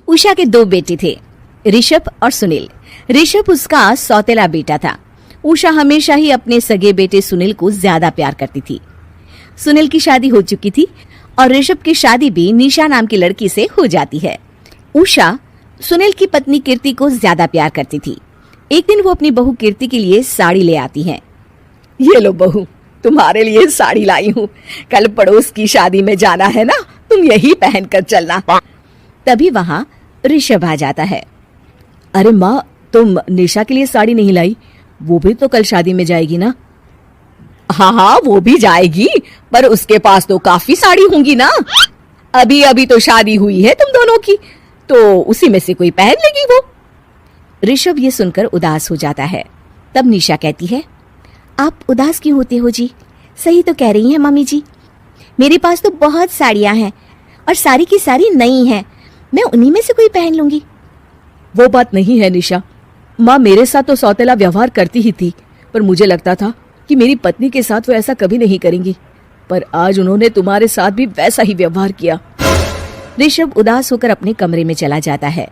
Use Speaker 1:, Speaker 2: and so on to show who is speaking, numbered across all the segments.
Speaker 1: उषा के दो बेटे थे, ऋषभ और सुनील। ऋषभ उसका सौतेला बेटा था। उषा हमेशा ही अपने सगे बेटे सुनील को ज्यादा प्यार करती थी। सुनील की शादी हो चुकी थी और ऋषभ की शादी भी निशा नाम की लड़की से हो जाती है। उषा सुनील की पत्नी कीर्ति को ज्यादा प्यार करती थी। एक दिन वो अपनी बहू कीर्ति के लिए साड़ी ले आती है।
Speaker 2: ये लो बहू, तुम्हारे लिए साड़ी लाई हूँ। कल पड़ोस की शादी में जाना है ना, तुम यही पहन कर चलना।
Speaker 1: तभी वहाँ ऋषभ आ जाता है।
Speaker 2: अरे माँ, तुम निशा के लिए साड़ी नहीं लाई? वो भी तो कल शादी में जाएगी ना। हाँ, वो भी जाएगी, पर उसके पास तो काफी साड़ी होंगी ना। अभी अभी तो शादी हुई है तुम दोनों की, तो उसी में से कोई पहन लेगी वो।
Speaker 1: ऋषभ ये सुनकर उदास हो जाता है। तब निशा कहती है, आप उदास क्यों होते हो जी? सही तो कह रही हैं मम्मी जी, मेरे पास तो बहुत साड़ियां हैं और सारी की सारी नई हैं। मैं उन्हीं में से कोई पहन लूंगी।
Speaker 2: वो बात नहीं है निशा। माँ मेरे साथ तो सौतेला व्यवहार करती ही थी, पर मुझे लगता था कि मेरी पत्नी के साथ वो ऐसा कभी नहीं करेंगी, पर आज उन्होंने तुम्हारे साथ भी वैसा ही व्यवहार किया।
Speaker 1: ऋषभ उदास होकर अपने कमरे में चला जाता है।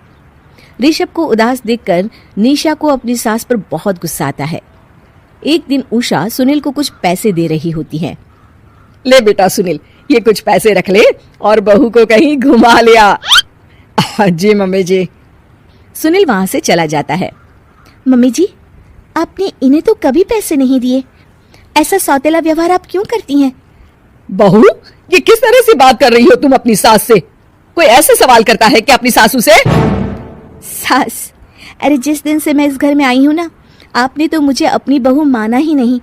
Speaker 1: ऋषभ को उदास देखकर निशा को अपनी सास पर बहुत गुस्सा आता है। एक दिन उषा सुनील को कुछ पैसे दे रही होती है।
Speaker 2: ले बेटा सुनील, ये कुछ पैसे रख ले और बहू को कहीं घुमा लिया। जी मम्मी जी।
Speaker 1: सुनील वहां से चला जाता है। मम्मी जी, आपने इन्हें तो कभी पैसे नहीं दिए। ऐसा सौतेला व्यवहार आप क्यों करती हैं?
Speaker 2: बहू, ये किस तरह से बात कर रही हो तुम अपनी सास से? कोई ऐसे सवाल करता है कि अपनी सासू से?
Speaker 1: सास, अरे जिस दिन से मैं इस घर में आई हूँ ना, आपने तो मुझे अपनी बहू माना ही नहीं।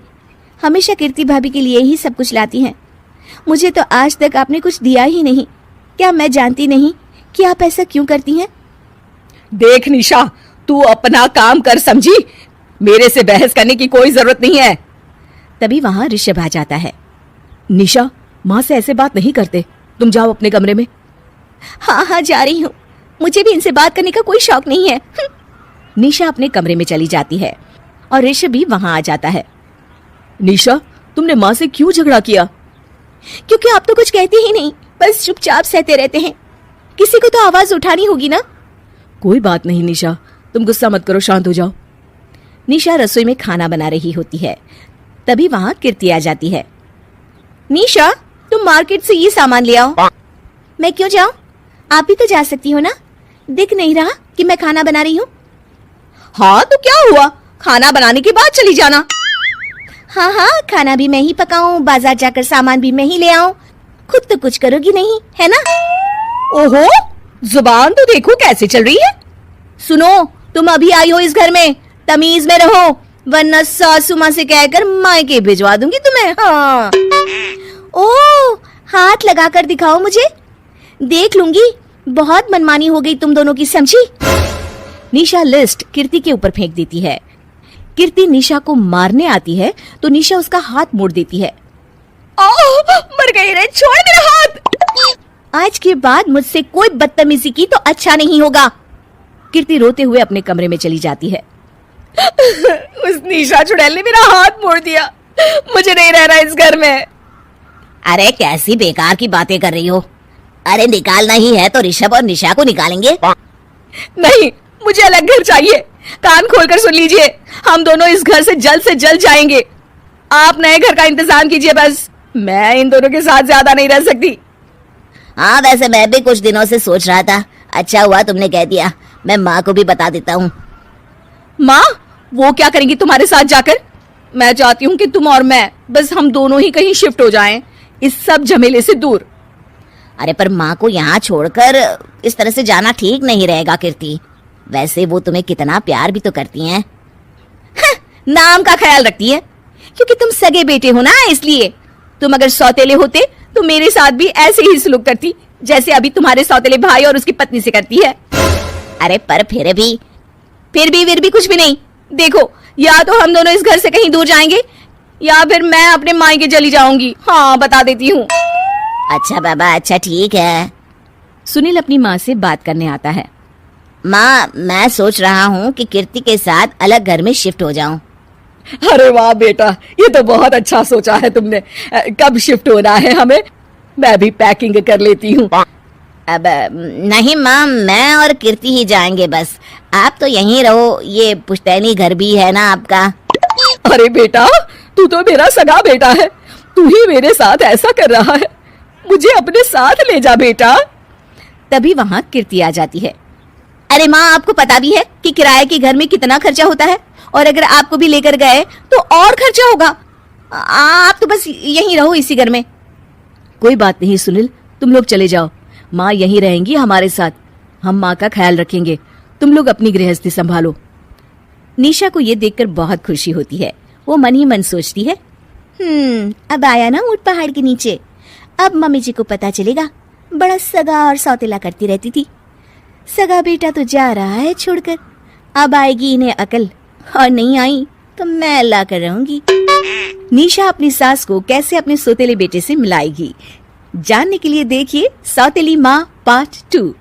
Speaker 1: हमेशा कीर्ति भाभी के लिए ही सब कुछ लाती हैं। मुझे तो आज तक आपने कुछ दिया ही नहीं। क्या मैं जानती नहीं कि आप ऐसा क्यों करती हैं?
Speaker 2: देख निशा, तू अपना काम कर, समझी? मेरे से बहस करने की कोई जरूरत नहीं है।
Speaker 1: तभी वहां ऋषभ आ जाता है।
Speaker 2: निशा, माँ से ऐसे बात नहीं करते, तुम जाओ अपने कमरे में।
Speaker 1: हाँ, जा रही हूँ। मुझे भी इनसे बात करने का कोई शौक नहीं है। निशा अपने कमरे में चली जाती है और ऋषभ भी वहां आ जाता है।
Speaker 2: निशा, तुमने माँ से क्यों झगड़ा किया?
Speaker 1: क्योंकि आप तो कुछ कहते ही नहीं, बस चुपचाप सहते रहते हैं। किसी को तो आवाज उठानी होगी ना।
Speaker 2: कोई बात नहीं निशा, तुम गुस्सा मत करो, शांत हो जाओ।
Speaker 1: निशा रसोई में खाना बना रही होती है। तभी वहां कीर्ति आ जाती है। निशा, तुम मार्केट से ये सामान ले आओ। मैं क्यों जाऊं? आप भी तो जा सकती हो ना। दिख नहीं रहा कि मैं खाना बना रही हूँ?
Speaker 2: हाँ तो क्या हुआ, खाना बनाने के बाद चली जाना।
Speaker 1: हाँ, खाना भी मैं ही पकाऊं, बाजार जाकर सामान भी मैं ही ले आऊं। खुद तो कुछ करोगी नहीं, है ना?
Speaker 2: ओहो, जुबान तो देखो कैसे चल रही है।
Speaker 1: सुनो, तुम अभी आई हो इस घर में, तमीज में रहो, वरना सासू माँ से कहकर मायके भिजवा दूंगी तुम्हें। हाँ। ओह, हाथ लगाकर दिखाओ मुझे, देख लूंगी। बहुत मनमानी हो गई तुम दोनों की, समझी? निशा लिस्ट कीर्ति के ऊपर फेंक देती है। कीर्ति निशा को मारने आती है तो निशा उसका हाथ मोड़ देती है।
Speaker 2: मर गई रे, छोड़ मेरा हाथ।
Speaker 1: आज के बाद मुझसे कोई बदतमीजी की तो अच्छा नहीं होगा। कीर्ति रोते हुए अपने कमरे में चली जाती है।
Speaker 2: उस निशा चुड़ैल ने मेरा हाथ मोड़ दिया, मुझे नहीं रहना इस घर में।
Speaker 1: अरे कैसी बेकार की बातें कर रही हो? अरे निकालना ही है तो ऋषभ और निशा को निकालेंगे।
Speaker 2: नहीं, मुझे अलग घर चाहिए। कान खोलकर सुन लीजिए, हम दोनों इस घर से जल्द जाएंगे। आप नए घर का इंतजाम कीजिए बस। मैं इन दोनों के साथ ज्यादा नहीं रह सकती।
Speaker 1: हाँ, वैसे मैं भी कुछ दिनों से सोच रहा था। अच्छा हुआ तुमने कह दिया, मैं माँ को भी बता देता हूँ।
Speaker 2: माँ, वो क्या करेंगी तुम्हारे साथ जाकर? मैं चाहती हूँ कि तुम और मैं, बस हम दोनों ही कहीं शिफ्ट हो जाएं, इस सब झमेले से दूर।
Speaker 1: अरे पर माँ को यहाँ छोड़कर इस तरह से जाना ठीक नहीं रहेगा कीर्ति। वैसे वो तुम्हें कितना प्यार भी तो करती हैं। नाम का ख्याल रखती है, क्योंकि तुम सगे बेटे हो ना, इसलिए। तुम अगर सौतेले होते तो मेरे साथ भी ऐसे ही सलूक करती, जैसे अभी तुम्हारे सौतेले भाई और उसकी पत्नी से करती है। अरे पर फिर भी कुछ भी नहीं। देखो, या तो हम दोनों इस घर से कहीं दूर जाएंगे या फिर मैं अपने मायके चली जाऊंगी। हाँ, बता देती हूँ। अच्छा बाबा, अच्छा ठीक है। सुनील अपनी माँ से बात करने आता है। माँ, मैं सोच रहा हूँ कि कीर्ति के साथ अलग घर में शिफ्ट हो जाऊं।
Speaker 2: अरे वाह बेटा, ये तो बहुत अच्छा सोचा है तुमने। कब शिफ्ट होना है हमें? मैं भी पैकिंग कर लेती हूँ।
Speaker 1: अब नहीं माँ, मैं और कीर्ति ही जाएंगे बस। आप तो यहीं रहो, ये पुश्तैनी घर भी है ना आपका।
Speaker 2: अरे बेटा, तू तो मेरा सगा बेटा है, तू ही मेरे साथ ऐसा कर रहा है, मुझे अपने साथ ले जा बेटा। तभी वहां कीर्ति आ जाती है।
Speaker 1: अरे माँ, आपको पता भी है कि किराए के घर में कितना खर्चा होता है, और अगर आपको भी लेकर गए तो और खर्चा होगा। आप तो बस यहीं रहो इसी घर में।
Speaker 2: कोई बात नहीं सुनील, तुम लोग चले जाओ, माँ यहीं रहेंगी हमारे साथ, हम माँ का ख्याल रखेंगे, तुम लोग अपनी गृहस्थी संभालो।
Speaker 1: निशा को ये देखकर बहुत खुशी होती है। वो मन ही मन सोचती है, अब आया ना ऊंट पहाड़ के नीचे, अब मम्मी जी को पता चलेगा बड़ा सगा और सौतेला करती रहती थी। सगा बेटा तो जा रहा है छोड़कर, अब आएगी इन्हें अकल, और नहीं आई तो मैं ला कर रहूंगी। निशा अपनी सास को कैसे अपने सौतेले बेटे से मिलाएगी, जानने के लिए देखिए सौतेली माँ पार्ट 2।